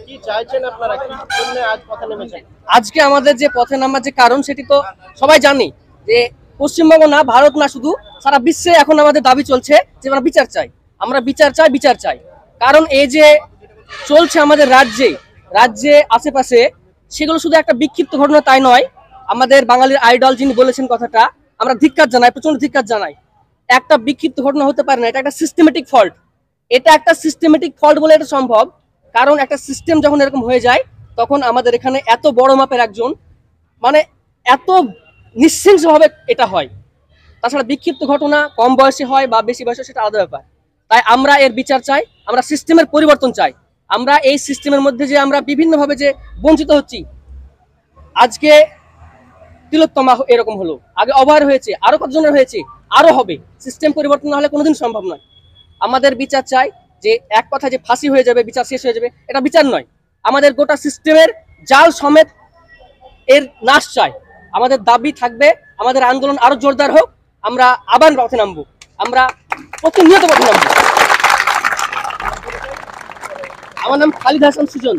কি চাইছেন আপনারা, কি জন্য আজ পথে নেমেছেন? আজকে আমাদের যে পথে নামার যে কারণ সেটি তো সবাই জানি, যে পশ্চিমবঙ্গ না, ভারত না, শুধু সারা বিশ্বে এখন আমাদের দাবি চলছে যে আমরা বিচার চাই, আমরা বিচার চাই, বিচার চাই। কারণ এই যে চলছে আমাদের রাজ্যে রাজ্যে আশেপাশে, সেগুলো শুধু একটা বিক্ষিপ্ত ঘটনা তাই নয়। আমাদের বাঙালির আইডল যিনি বলেছেন কথাটা, আমরা ধিক্কার জানাই, প্রচন্ড ধিক্কার জানাই। একটা বিক্ষিপ্ত ঘটনা হতে পারে না, এটা একটা সিস্টেমেটিক ফল্ট। এটা একটা সিস্টেমেটিক ফল্ট বলে এটা সম্ভব। কারণ একটা সিস্টেম যখন এরকম হয়ে যায়, তখন আমাদের এখানে এত বড় মাপের একজন, মানে এত নিঃশংসভাবে এটা হয়। তাছাড়া বিক্ষিপ্ত ঘটনা কম বয়সে হয় বা বেশি বয়সে, সেটা আলাদা ব্যাপার। তাই আমরা এর বিচার চাই, আমরা সিস্টেমের পরিবর্তন চাই। আমরা এই সিস্টেমের মধ্যে যে আমরা বিভিন্নভাবে যে বঞ্চিত হচ্ছি, আজকে তিলোত্তমা এরকম হলো, আগে অভয় হয়েছে, আরো কতজনের হয়েছে, আরো হবে। সিস্টেম পরিবর্তন না হলে কোনোদিন সম্ভব নয়। আমাদের বিচার চাই, যে এক কথা যে ফাঁসি হয়ে যাবে, বিচার শেষ হয়ে যাবে, এটা বিচার নয়। আমাদের গোটা সিস্টেমের জাল সমেত এর নাশ চাই। আমাদের দাবি থাকবে, আমাদের আন্দোলন আরো জোরদার হোক, আমরা আবার পথে নামবো, আমরা প্রতিনিয়ত পথে নামবো। আমার নাম খালিদ হাসান সুজন।